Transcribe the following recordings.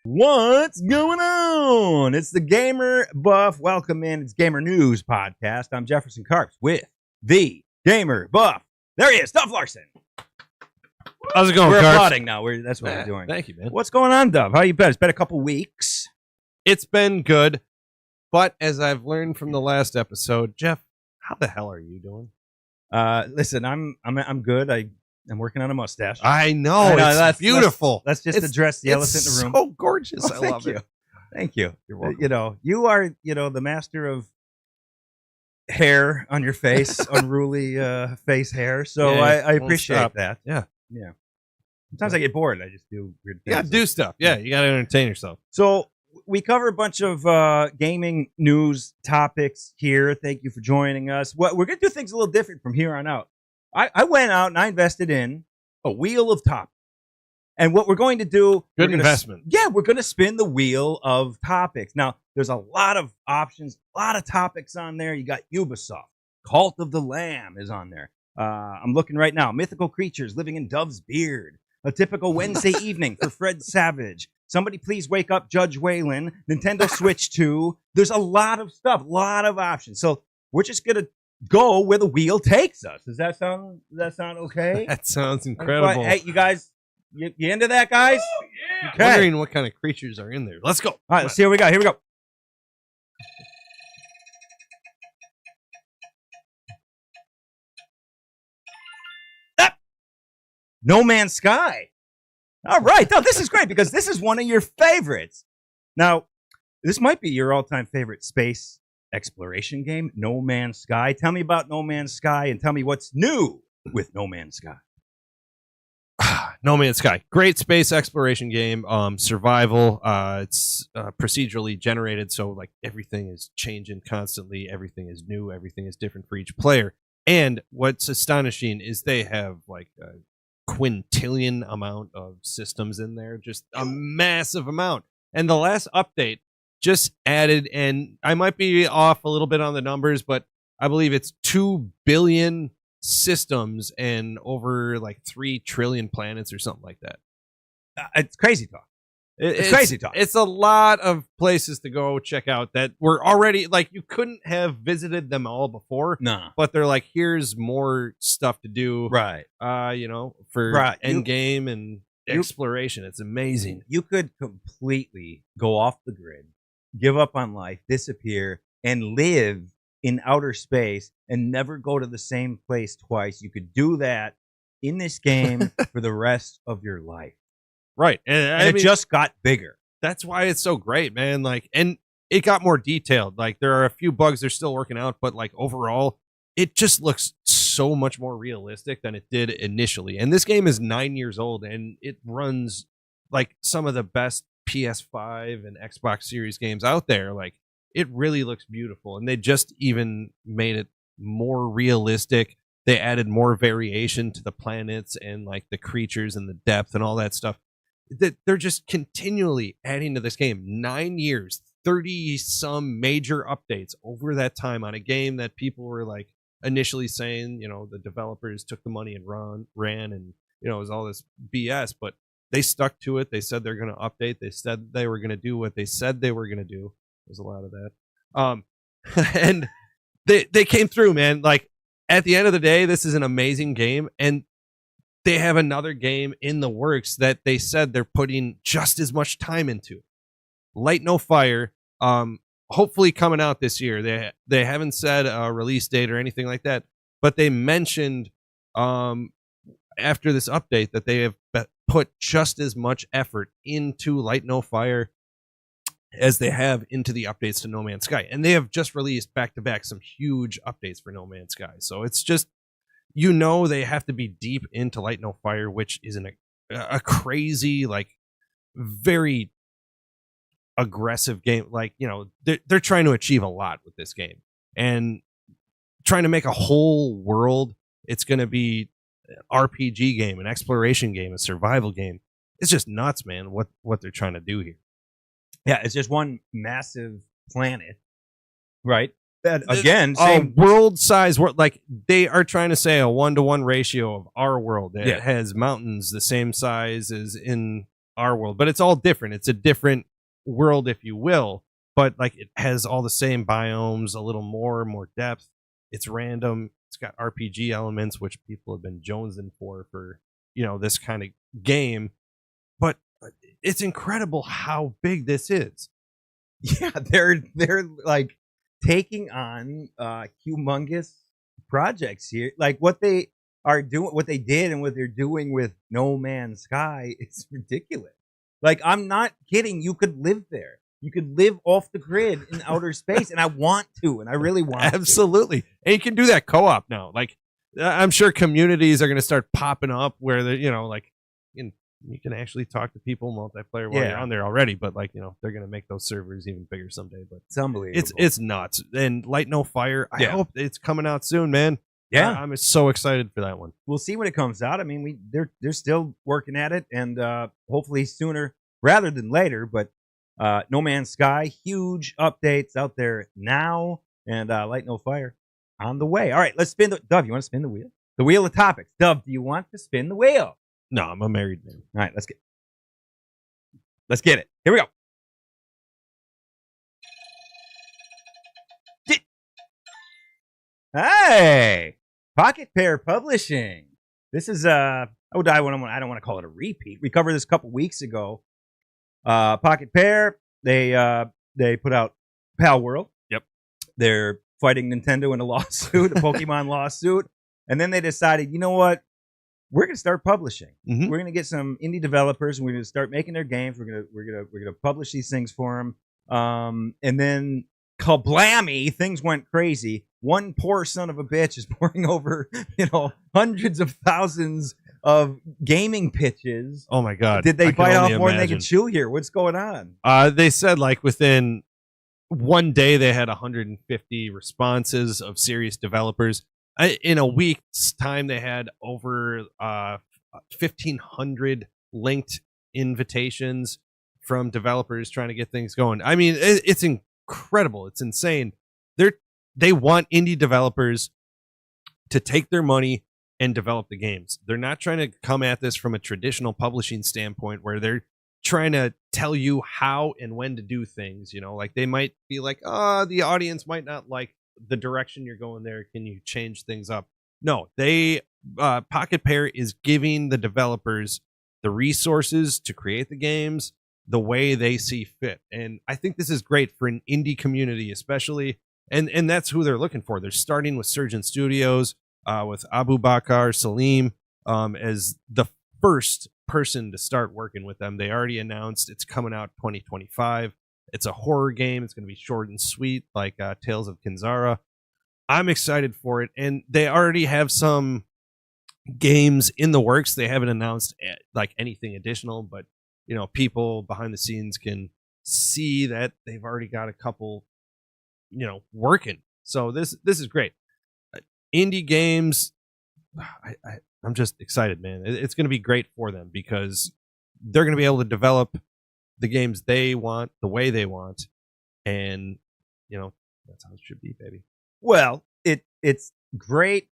What's going on? It's the Gamer Buff Welcome In. It's Gamer News Podcast. I'm Jefferson Karps with the Gamer Buff. There he is, Dove Larson. How's it going, We're Karps? applauding now. That's what we're doing. Thank you, man. What's going on, Dove? How you been? It's been a couple weeks. It's been good, but as I've learned from the last episode, Jeff, how the hell are you doing? Listen, I'm good. I'm working on a mustache. I know, it's beautiful. Let's just address the elephant in the room. It's so gorgeous. Oh, I love it. Thank you. You're welcome. You are the master of hair on your face, unruly face hair. So Yeah, I won't appreciate stop. that. Yeah. Sometimes I get bored. I just do weird things. Yeah, do stuff. Yeah, you got to entertain yourself. So we cover a bunch of gaming news topics here. Thank you for joining us. We're going to do things a little different from here on out. I went out and I invested in a wheel of topics. And what we're going to do... Good investment. We're going to spin the wheel of topics. Now, there's a lot of options, a lot of topics on there. You got Ubisoft. Cult of the Lamb is on there. I'm looking right now. Mythical creatures living in Dove's beard. A typical Wednesday evening for Fred Savage. Somebody please wake up Judge Whalen. Nintendo Switch 2. There's a lot of stuff, a lot of options. So we're just going to go where the wheel takes us. Does that sound okay? That sounds incredible. Hey, you guys, you into that, guys? Oh, yeah. Okay. Wondering what kind of creatures are in there. Let's go. All right, let's see what we got. Here we go. No Man's Sky. All right. Now, this is great because this is one of your favorites. Now, this might be your all-time favorite space exploration game, No Man's Sky. Tell me about No Man's Sky and tell me what's new with No Man's Sky. No Man's Sky. Great space exploration game. Survival. It's procedurally generated, so like everything is changing constantly. Everything is new. Everything is different for each player. And what's astonishing is they have like a quintillion amount of systems in there, just a massive amount. And the last update just added, and I might be off a little bit on the numbers, but I believe it's 2 billion systems and over like 3 trillion planets or something like that. It's crazy talk. It's crazy talk. It's a lot of places to go check out that were already like you couldn't have visited them all before. Nah. But they're like, here's more stuff to do. Right. For end game and exploration. It's amazing. You could completely go off the grid, give up on life, disappear, and live in outer space and never go to the same place twice. You could do that in this game for the rest of your life. Right. And it just got bigger. That's why it's so great, man. Like, and it got more detailed. Like, there are a few bugs they're still working out, but like overall, it just looks so much more realistic than it did initially. And this game is 9 years old and it runs like some of the best PS5 and Xbox Series games out there. Like, it really looks beautiful. And they just even made it more realistic. They added more variation to the planets and like the creatures and the depth and all that stuff. They're just continually adding to this game. 9 years, 30 some major updates over that time on a game that people were like initially saying, the developers took the money and ran and, it was all this BS, but they stuck to it. They said they're going to update. They said they were going to do what they said they were going to do. There's a lot of that. And they came through, man. Like at the end of the day, this is an amazing game. And they have another game in the works that they said they're putting just as much time into. Light No Fire, hopefully coming out this year. They haven't said a release date or anything like that, but they mentioned after this update that they have put just as much effort into Light No Fire as they have into the updates to No Man's Sky. And they have just released back-to-back some huge updates for No Man's Sky. So it's just, they have to be deep into Light No Fire, which is a crazy, like, very aggressive game. Like, they're trying to achieve a lot with this game. And trying to make a whole world, it's going to be an RPG game, an exploration game, a survival game. It's just nuts, man, what they're trying to do here. Yeah, it's just one massive planet, right? That again, same world size world. Like they are trying to say a 1-to-1 ratio of our world. It has mountains the same size as in our world, but it's all different. It's a different world, if you will, but like it has all the same biomes, a little more depth. It's random. It's got RPG elements, which people have been jonesing for this kind of game. But it's incredible how big this is. Yeah, they're like taking on humongous projects here. Like what they are doing, what they did, and what they're doing with No Man's Sky, it's ridiculous. Like, I'm not kidding. You could live there. You could live off the grid in outer space, and I want to, and I really want Absolutely. to. And you can do that co-op now. Like, I'm sure communities are going to start popping up where they're, you can actually talk to people multiplayer while you're on there already, but they're going to make those servers even bigger someday. But it's unbelievable. It's nuts. And Light No Fire, I hope it's coming out soon, man. Yeah, I'm so excited for that one. We'll see when it comes out. I mean, they're still working at it, and hopefully sooner rather than later. But No Man's Sky, huge updates out there now, and Light No Fire on the way. All right, let's spin the Dove. You want to spin the wheel? The wheel of topics. Dove, do you want to spin the wheel? No, I'm a married man. All right, let's get it. Here we go. Hey, Pocketpair Publishing. This is I don't want to call it a repeat. We covered this a couple weeks ago. Pocketpair, they put out Pal World. Yep. They're fighting Nintendo in a lawsuit, a Pokemon lawsuit, and then they decided, you know what? We're going to start publishing. Mm-hmm. We're going to get some indie developers, and we're going to start making their games. We're going to publish these things for them. And then kablammy, things went crazy. One poor son of a bitch is pouring over, hundreds of thousands of gaming pitches. Oh my God! Did they bite off more than they can chew here? What's going on? They said like within one day they had 150 responses of serious developers. In a week's time, they had over 1,500 linked invitations from developers trying to get things going. I mean, it's incredible. It's insane. They want indie developers to take their money and develop the games. They're not trying to come at this from a traditional publishing standpoint where they're trying to tell you how and when to do things. Like they might be like, the audience might not like the direction you're going there. Can you change things up? No, Pocketpair is giving the developers the resources to create the games the way they see fit. And I think this is great for an indie community, especially. And that's who they're looking for. They're starting with Surgeon Studios, with Abu Bakr Salim as the first person to start working with them. They already announced it's coming out 2025. It's a horror game. It's going to be short and sweet, like Tales of Kinzara. I'm excited for it. And they already have some games in the works. They haven't announced like anything additional, but people behind the scenes can see that they've already got a couple, working. So this is great. Indie games, I'm just excited, man. It's going to be great for them because they're going to be able to develop the games they want the way they want, and that's how it should be, baby. Well, it's great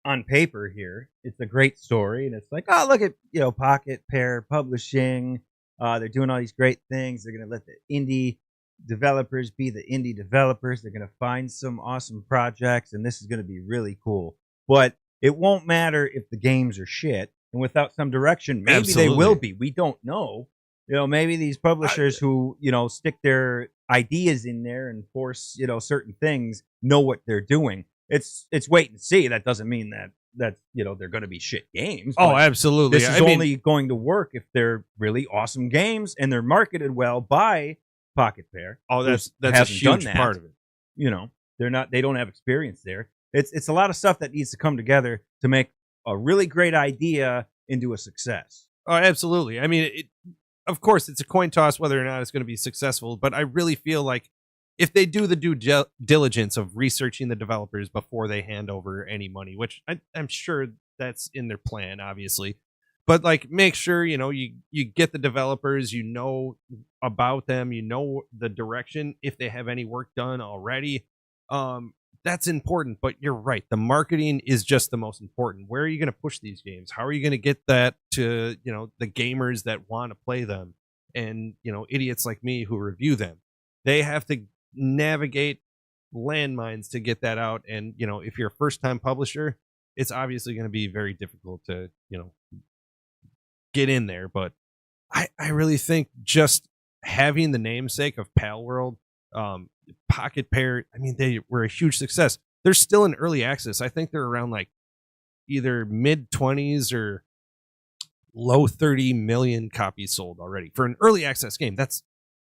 on paper here. It's a great story, and it's like, oh, look at Pocketpair Publishing. They're doing all these great things. They're going to let the indie developers be the indie developers. They're going to find some awesome projects, and this is going to be really cool. But it won't matter if the games are shit, and without some direction, maybe Absolutely. they will be. We don't know. Maybe these publishers who, stick their ideas in there and force, certain things know what they're doing. It's wait and see. That doesn't mean that they're going to be shit games. Oh, absolutely. This is only going to work if they're really awesome games and they're marketed well by Pocketpair. Oh, that's a huge part of it. They don't have experience there. It's a lot of stuff that needs to come together to make a really great idea into a success. Oh, absolutely. I mean, of course, it's a coin toss whether or not it's going to be successful, but I really feel like if they do the due diligence of researching the developers before they hand over any money, which I'm sure that's in their plan, obviously, but like make sure, you get the developers, about them, the direction, if they have any work done already. that's important, but you're right. The marketing is just the most important. Where are you going to push these games? How are you going to get that to, the gamers that want to play them and, idiots like me who review them? They have to navigate landmines to get that out. And, if you're a first time publisher, it's obviously going to be very difficult to, get in there. But I really think just having the namesake of Pal World, Pocketpair, I mean, they were a huge success. They're still in early access. I think they're around like either mid 20s or low 30 million copies sold already for an early access game. That's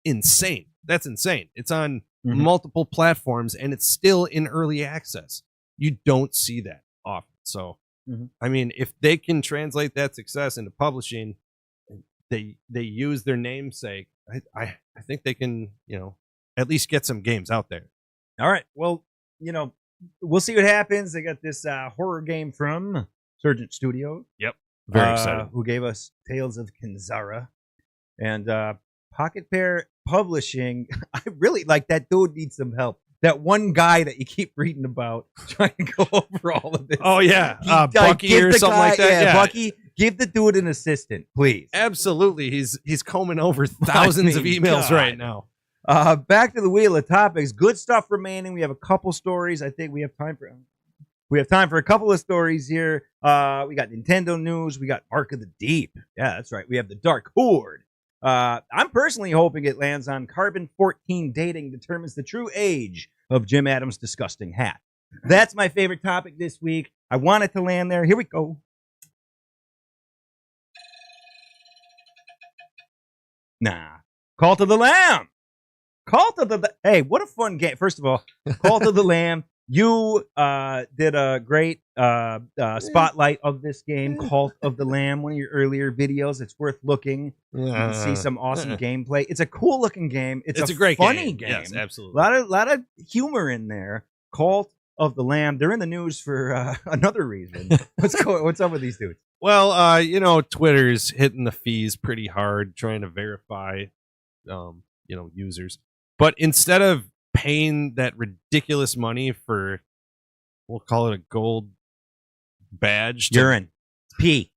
insane. It's on multiple platforms and it's still in early access. You don't see that often. So, I mean, if they can translate that success into publishing, they use their namesake. I think they can, at least get some games out there. All right. Well, we'll see what happens. They got this horror game from Surgent Studios. Yep. Very excited. Who gave us Tales of Kinzara. And Pocketpair Publishing. I really like that dude needs some help. That one guy that you keep reading about trying to go over all of this. Oh, yeah. Bucky or something like that. Yeah, Bucky, give the dude an assistant, please. Absolutely. He's combing over thousands of emails right now. Back to the wheel of topics. Good stuff remaining. We have a couple stories. I think we have time for a couple of stories here. We got Nintendo news. We got Mark of the Deep. Yeah, that's right. We have the Dark Horde. I'm personally hoping it lands on Carbon 14 dating determines the true age of Jim Adams' disgusting hat. That's my favorite topic this week. I want it to land there. Here we go. Nah. Cult of the Lamb. Hey, what a fun game. First of all, Cult of the Lamb. You did a great spotlight of this game, Cult of the Lamb, one of your earlier videos. It's worth looking. You can see some awesome gameplay. It's a cool looking game. It's a great funny game. Yes, absolutely. A lot of humor in there. Cult of the Lamb. They're in the news for another reason. What's up with these dudes? Well, Twitter's hitting the fees pretty hard, trying to verify, users. But instead of paying that ridiculous money for, we'll call it a gold badge. Urine. It's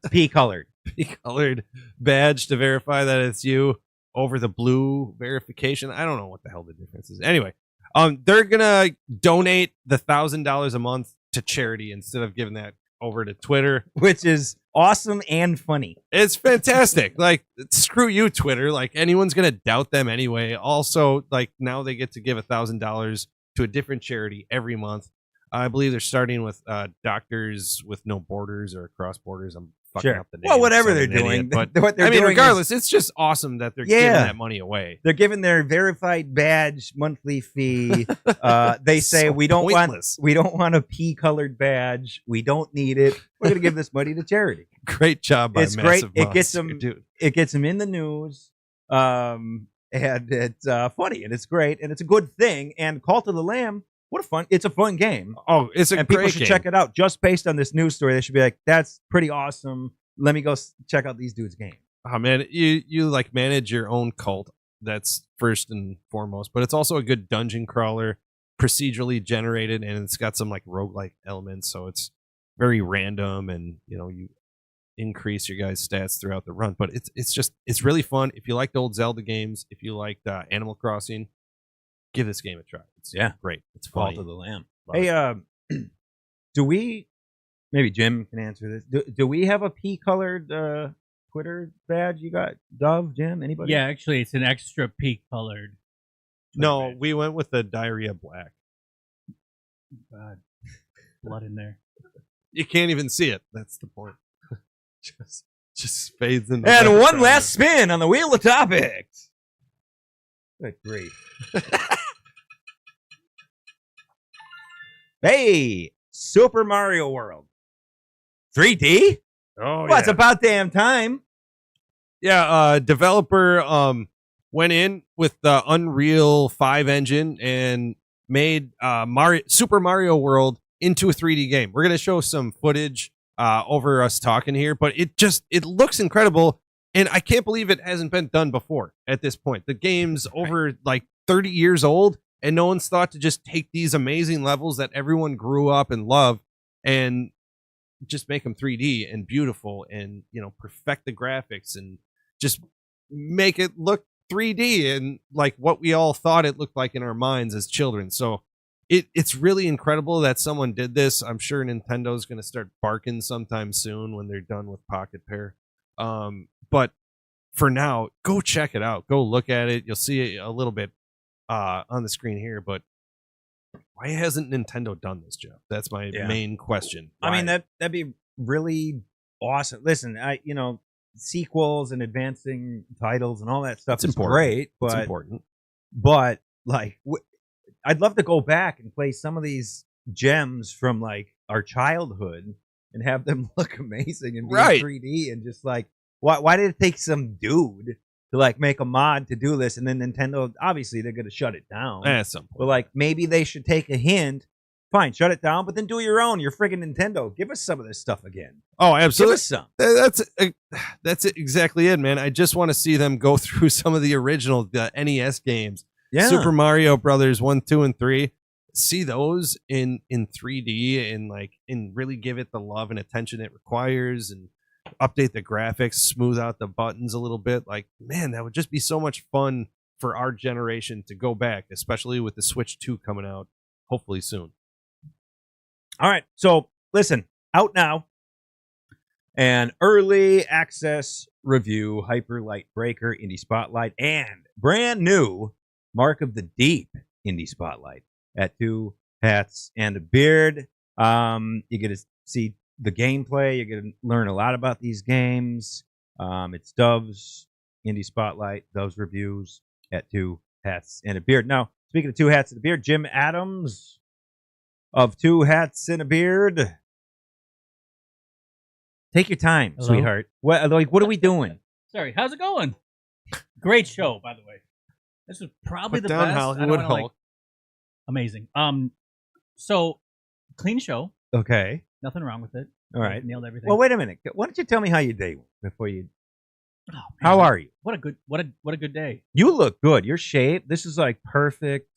pea colored. Pea colored badge to verify that it's you over the blue verification. I don't know what the hell the difference is. Anyway, they're going to donate the $1,000 a month to charity instead of giving that over to Twitter, which is awesome and funny. It's fantastic. Like, screw you, Twitter. Like, anyone's gonna doubt them anyway. Also, like, now they get to give $1,000 to a different charity every month. I believe they're starting with Doctors with No Borders or Across Borders. I'm fucking up the name. Well, whatever they're doing, but regardless, it's just awesome that they're giving that money away. They're giving their verified badge monthly fee. They say we don't want a pea colored badge. We don't need it. We're gonna give this money to charity. Great job by Massive Monster. It gets them in the news. And it's funny and it's great and it's a good thing. And Cult of the Lamb. It's a fun game. Oh, it's a great game. People should check it out. Just based on this news story, they should be like, that's pretty awesome. Let me go check out these dudes' game. Oh, man, you like manage your own cult. That's first and foremost. But it's also a good dungeon crawler, procedurally generated, and it's got some like roguelike elements. So it's very random and, you increase your guys' stats throughout the run. But it's really fun. If you liked old Zelda games, if you liked Animal Crossing, give this game a try. It's great. It's Cult of the Lamb. Hey, do we? Maybe Jim can answer this. Do we have a pea-colored Twitter badge? You got Dove, Jim? Anybody? Yeah, actually, it's an extra pea-colored. No, badge. We went with the diarrhea black. God, blood in there. You can't even see it. That's the point. just fades in. And one last spin on the wheel of topics. Good grief. Hey, Super Mario World. 3D? Oh, well, it's about damn time. Yeah, developer went in with the Unreal 5 engine and made Super Mario World into a 3D game. We're going to show some footage over us talking here, but it looks incredible, and I can't believe it hasn't been done before at this point. The game's over like 30 years old, and no one's thought to just take these amazing levels that everyone grew up and loved and just make them 3D and beautiful and, you know, perfect the graphics and just make it look 3D and like what we all thought it looked like in our minds as children. So it's really incredible that someone did this. I'm sure Nintendo's going to start barking sometime soon when they're done with Pocketpair. But for now, go check it out. Go look at it. You'll see it a little bit on the screen here, but why hasn't Nintendo done this, Jeff? That's my main question. Why? I mean, that'd be really awesome. Listen, sequels and advancing titles and all that stuff is great, but it's important. But like, I'd love to go back and play some of these gems from like our childhood and have them look amazing and be in 3D and just like, why did it take some dude to like make a mod to do this? And then Nintendo, obviously they're going to shut it down. At some point. But like, maybe they should take a hint. Fine, shut it down, but then do your own. You're friggin' Nintendo. Give us some of this stuff again. Oh, absolutely. Give us some. That's exactly it, man. I just want to see them go through some of the original NES games. Yeah. Super Mario Brothers 1, 2, and 3. See those in 3D and really give it the love and attention it requires and update the graphics, smooth out the buttons a little bit. Like, man, that would just be so much fun for our generation to go back, especially with the Switch 2 coming out hopefully soon. All right, so listen, out now, an early access review, Hyper Light Breaker Indie Spotlight, and brand new Mark of the Deep Indie Spotlight at Two Hats and a Beard. You get to see the gameplay. You're going to learn a lot about these games. It's Dove's Indie Spotlight, Dove's reviews at Two Hats and a Beard. Now, speaking of Two Hats and a Beard, Jim Adams of Two Hats and a Beard. Take your time, Hello? sweetheart. What are we doing? Sorry, how's it going? Great show, by the way. This was probably Put the down best. Hollywood I don't know, Hulk. Amazing. So clean show. Okay. Nothing wrong with it. All right. Nailed everything. Well, wait a minute. Why don't you tell me how your day went before you... Oh, man. How are you? What a good day. You look good. Your shape. This is like perfect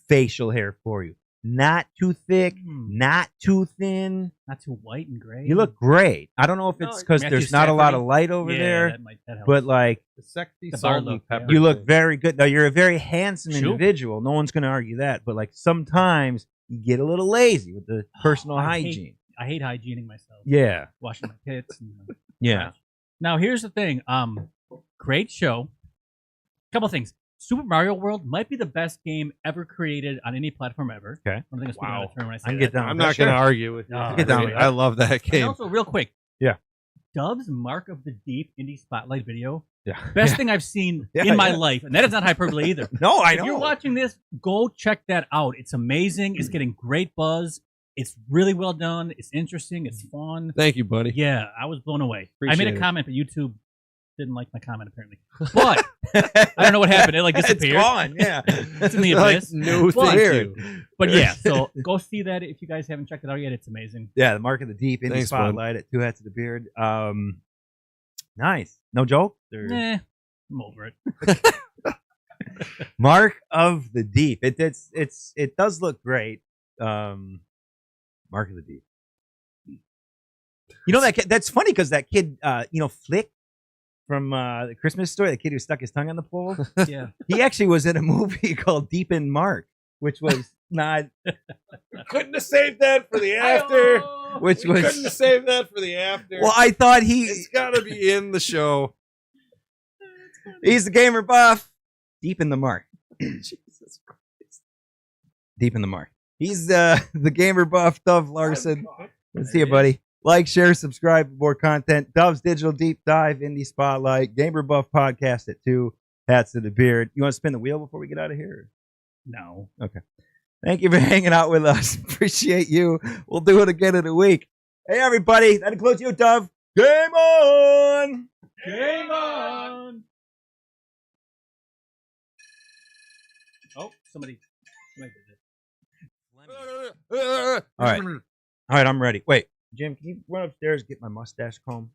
facial hair for you. Not too thick, not too thin. Not too white and gray. You look great. I don't know if it's because Matthew there's not a lot of Stafford. light over there, that helps. but like The sexy The salt bar and look, pepper. you look very good. Now you're a very handsome Sure. individual. No one's going to argue that. But like sometimes you get a little lazy with the personal hygiene. I hate hygiening myself. Yeah. Washing my tits. And Yeah. Now here's the thing. Great show. Couple things. Super Mario World might be the best game ever created on any platform ever. Okay. I don't think I'm speaking out of turn when I say I can that. get down. I'm with not that. going to Sure. argue with you. No, Get down with I love that And game. also, real quick. Yeah. Dove's Mark of the Deep Indie Spotlight video. Yeah. Best thing I've seen Yeah, in my yeah. life. And that is not hyperbole either. No, I If know. you're watching this, go check that out. It's amazing. It's getting great buzz. It's really well done. It's interesting. It's fun. Thank you, buddy. Yeah, I was blown away. I Appreciate made a it. comment, but YouTube didn't like my comment apparently. But I don't know what happened. It like disappeared. It's gone. Yeah. It's in the Like, abyss. no, But- thank you. But yeah, so go see that if you guys haven't checked it out yet. It's amazing. Yeah, the Mark of the Deep Indie Thanks, bud. Spotlight at Two Hats and a Beard. Nice. No joke? Or- Nah, I'm over it. Mark of the Deep. It does look great. Mark of the Deep. You know that kid, that's funny because that kid, Flick from the Christmas Story, the kid who stuck his tongue on the pole. Yeah. He actually was in a movie called Deep in Mark, which was not. Couldn't have saved that for the after. Which We was. couldn't have saved that for the after. Well, I thought It's got to be in the show. he's the gamer buff. Deep in the Mark. Jesus Christ. Deep in the Mark. He's the gamer buff, Dove Larson. Let's see you, buddy. Like, share, subscribe for more content. Dove's Digital Deep Dive Indie Spotlight, Gamer Buff Podcast at Two Hats and a Beard. You want to spin the wheel before we get out of here? No. Okay. Thank you for hanging out with us. Appreciate you. We'll do it again in a week. Hey, everybody. That includes you, Dove. Game on! Game on! Oh, somebody did it. All right. All right, I'm ready. Wait, Jim, can you run upstairs and get my mustache comb?